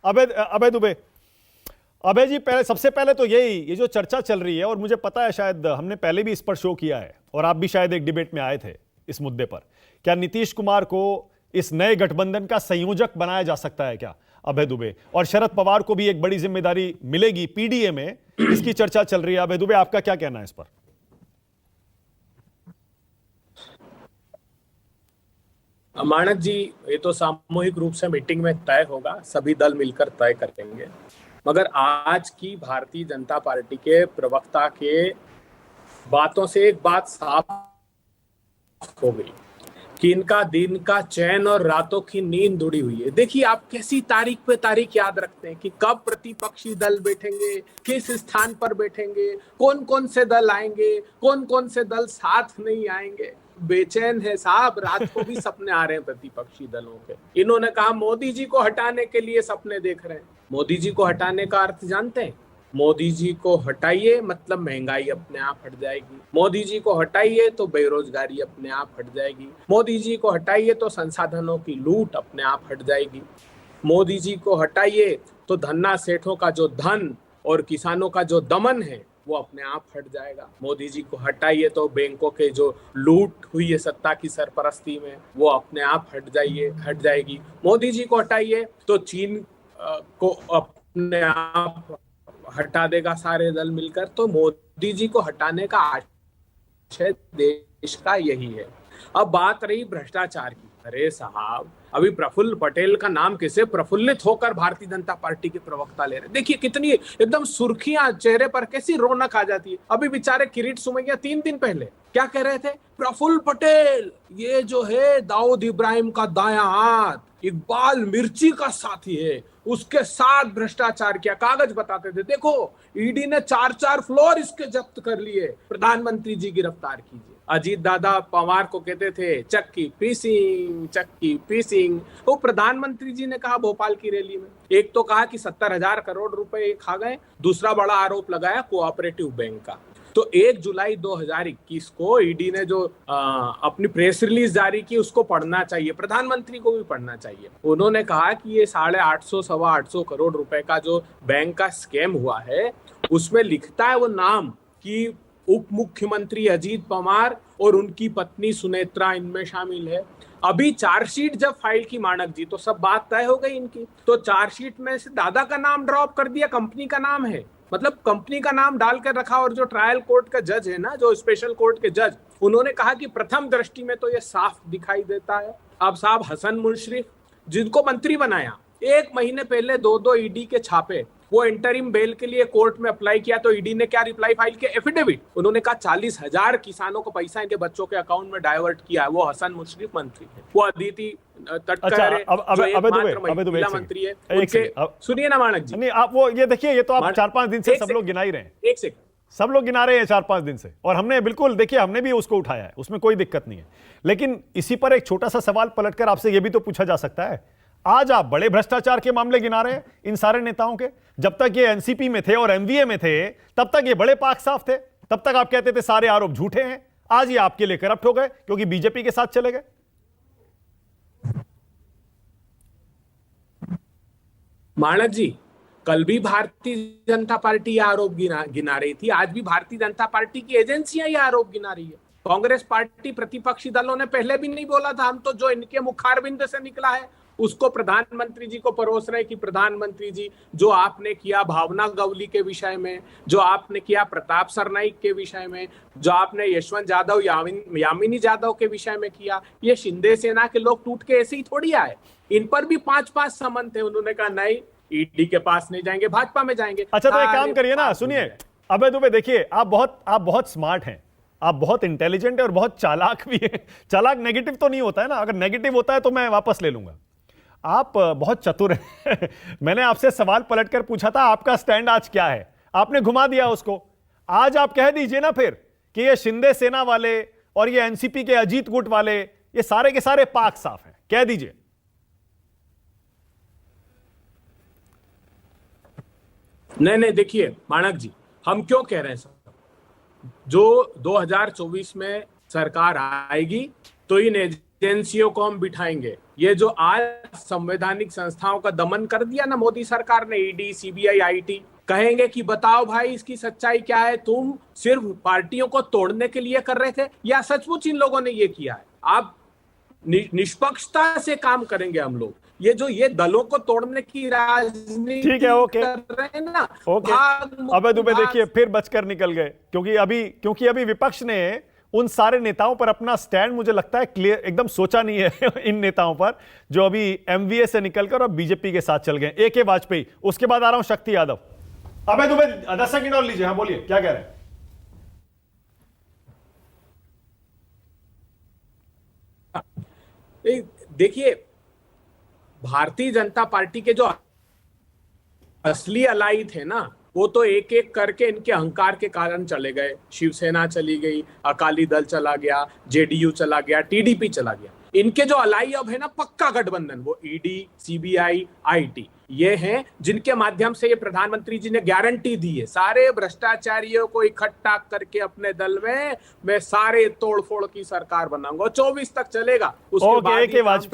अबे अबे दुबे, अबे जी, पहले सबसे पहले तो ये जो चर्चा चल रही है, और मुझे पता है शायद हमने पहले भी इस पर शो किया है और आप भी शायद एक डिबेट में आए थे इस मुद्दे पर, क्या नीतीश कुमार को इस नए गठबंधन का संयोजक बनाया जा सकता है क्या अभय दुबे, और शरद पवार को भी एक बड़ी जिम्मेदारी मिलेगी पीडीए में, इसकी चर्चा चल रही है। अभय दुबे, आपका क्या कहना है इस पर? मानक जी, ये तो सामूहिक रूप से मीटिंग में तय होगा, सभी दल मिलकर तय करेंगे। मगर आज की भारतीय जनता पार्टी के प्रवक्ता के बातों से एक बात साफ हो गई कि इनका दिन का चैन और रातों की नींद उड़ी हुई है। देखिए, आप कैसी तारीख पे तारीख याद रखते हैं कि कब प्रतिपक्षी दल बैठेंगे, किस स्थान पर बैठेंगे, कौन कौन से दल आएंगे, कौन कौन से दल साथ नहीं आएंगे। बेचैन है साहब, रात को भी सपने आ रहे हैं प्रतिपक्षी दलों के। इन्होंने कहा मोदी जी को हटाने के लिए सपने देख रहे हैं। मोदी जी को हटाने का अर्थ जानते हैं? मोदी जी को हटाइए मतलब महंगाई अपने आप हट जाएगी, मोदी जी को हटाइए तो बेरोजगारी अपने आप हट जाएगी, मोदी जी को हटाइए तो संसाधनों की लूट अपने आप हट जाएगी, मोदी जी को हटाइए तो धन्ना सेठों का जो धन और किसानों का जो दमन है वो अपने आप हट जाएगा, मोदी जी को हटाइए तो बैंकों के जो लूट हुई है सत्ता की सरपरस्ती में वो अपने आप हट जाएगी, मोदी जी को हटाइए तो चीन को अपने आप हटा देगा सारे दल मिलकर। तो मोदी जी को हटाने का आशय देश का यही है। अब बात रही भ्रष्टाचार की, अरे साहब, अभी प्रफुल्ल पटेल का नाम कैसे प्रफुल्लित होकर भारतीय जनता पार्टी के प्रवक्ता ले रहे। देखिए कितनी एकदम सुर्खियां चेहरे पर, कैसी रौनक आ जाती है। अभी बेचारे किरीट सोमैया 3 दिन पहले क्या कह रहे थे? प्रफुल्ल पटेल ये जो है दाऊद इब्राहिम का दायां हाथ, इकबाल मिर्ची का साथी है, उसके साथ भ्रष्टाचार किया। कागज बताते थे, देखो ईडी ने 4-4 फ्लोर इसके जब्त कर लिए, प्रधानमंत्री जी गिरफ्तार कीजिए। अजीत दादा पवार को कहते थे चक्की पीसिंग। वो प्रधानमंत्री जी ने कहा भोपाल की रैली में, एक तो कहा कि 70,000 करोड़ रुपए खा गए, दूसरा बड़ा आरोप लगाया कोऑपरेटिव बैंक का। तो 1 जुलाई 2021 को ईडी ने जो अपनी प्रेस रिलीज जारी की उसको पढ़ना चाहिए, प्रधानमंत्री को भी पढ़ना चाहिए। उन्होंने कहा कि ये 850 सवा 800 करोड़ रुपए का जो बैंक का स्कैम हुआ है उसमें लिखता है वो नाम कि उप मुख्यमंत्री अजीत पवार और उनकी पत्नी सुनेत्रा इनमें शामिल है। अभी चार्जशीट जब फाइल की मानक जी तो सब बात तय हो गई इनकी, तो चार्जशीट में से दादा का नाम ड्रॉप कर दिया, कंपनी का नाम है, मतलब कंपनी का नाम डालकर रखा। और जो ट्रायल कोर्ट का जज है ना, जो स्पेशल कोर्ट के जज, उन्होंने कहा कि प्रथम दृष्टि में तो ये साफ दिखाई देता है। अब साहब हसन मुश्रीफ जिनको मंत्री बनाया, 1 महीने पहले 2 ईडी के छापे, वो इंटरिम बेल के लिए कोर्ट में अप्लाई किया तो ईडी ने क्या रिप्लाई फाइल किया? एफिडेविट। उन्होंने कहा 40,000 किसानों को पैसा इनके बच्चों के अकाउंट में डाइवर्ट किया है, वो हसन मुश्रीफ मंत्री है। वो अदिति तटकर महिला मंत्री है, सुनिए ना मानक जी। नहीं, आप वो ये देखिए, ये तो आप 4-5 दिन से सब लोग गिना ही रहे हैं, एक सेकंड, सब लोग गिना रहे हैं 4-5 दिन से, और हमने बिल्कुल देखिए, हमने भी उसको उठाया है, उसमें कोई दिक्कत नहीं है। लेकिन इसी पर एक छोटा सा सवाल पलटकर आपसे यह भी तो पूछा जा सकता है, आज आप बड़े भ्रष्टाचार के मामले गिना रहे हैं इन सारे नेताओं के। जब तक ये एनसीपी में थे और एमवीए में थे तब तक ये बड़े पाक साफ थे, तब तक आप कहते थे सारे आरोप झूठे हैं। आज ये आपके लिए करप्ट हो गए क्योंकि बीजेपी के साथ चले गए। मानक जी, कल भी भारतीय जनता पार्टी ये आरोप गिना रही थी, आज भी भारतीय जनता पार्टी की एजेंसियां ये आरोप गिना रही है। कांग्रेस पार्टी प्रतिपक्षी दलों ने पहले भी नहीं बोला था, हम तो जो इनके मुखारबिंद से निकला है उसको प्रधानमंत्री जी को परोस रहे कि प्रधानमंत्री जी, जो आपने किया भावना गवली के विषय में, जो आपने किया प्रताप सरनाईक के विषय में, जो आपने यशवंत यादव यामिनी यादव के विषय में किया, ये शिंदे सेना के लोग टूट के ऐसे ही थोड़ी आए, इन पर भी 5-5 समन थे। उन्होंने कहा नहीं, ईडी के पास नहीं जाएंगे, भाजपा में जाएंगे। अच्छा, तो एक काम करिए ना, सुनिए अबे दुबे, देखिए आप बहुत स्मार्ट हैं, आप बहुत इंटेलिजेंट है और बहुत चालाक भी है। चालाक नेगेटिव तो नहीं होता है ना, अगर नेगेटिव होता है तो मैं वापस ले लूंगा। आप बहुत चतुर हैं। मैंने आपसे सवाल पलटकर पूछा था आपका स्टैंड आज क्या है, आपने घुमा दिया उसको। आज आप कह दीजिए ना फिर कि ये शिंदे सेना वाले और ये एनसीपी के अजीत गुट वाले ये सारे के सारे पाक साफ हैं, कह दीजिए। नहीं, देखिए मानक जी, हम क्यों कह रहे हैं सर, जो 2024 में सरकार आएगी तो इन एजेंसियों को हम बिठाएंगे, ये जो आज संवैधानिक संस्थाओं का दमन कर दिया ना मोदी सरकार ने, ईडी, सीबीआई, आईटी, कहेंगे कि बताओ भाई इसकी सच्चाई क्या है, तुम सिर्फ पार्टियों को तोड़ने के लिए कर रहे थे या सचमुच इन लोगों ने ये किया है? आप निष्पक्षता से काम करेंगे हम लोग। ये दलों को तोड़ने की राजनीति ठीक है, ओके, कर रहे हैं ना, ओके। अबे दुबे देखिए फिर बचकर निकल गए, क्योंकि अभी विपक्ष ने उन सारे नेताओं पर अपना स्टैंड मुझे लगता है क्लियर एकदम सोचा नहीं है इन नेताओं पर जो अभी एमवीए से निकलकर और बीजेपी के साथ चल गए। ए.के. वाजपेयी, उसके बाद आ रहा हूं शक्ति यादव। अबे दुबे 10 सेकंड और लीजिए। हाँ बोलिए, क्या कह रहे हैं? देखिए, भारतीय जनता पार्टी के जो असली अलाई थे ना, वो तो एक एक करके इनके अहंकार के कारण चले गए। शिवसेना चली गई, अकाली दल चला गया, जेडीयू चला गया, टीडीपी चला गया। इनके जो अलाई अब है ना पक्का गठबंधन, वो ईडी, सीबीआई, आईटी, ये हैं जिनके माध्यम से ये प्रधानमंत्री जी ने गारंटी दी है सारे भ्रष्टाचारियों को इकट्ठा करके अपने दल में मैं सारे तोड़फोड़ की सरकार बनाऊंगा। 24 तक चलेगा, उसके बाद ए.के. वाजपेयी।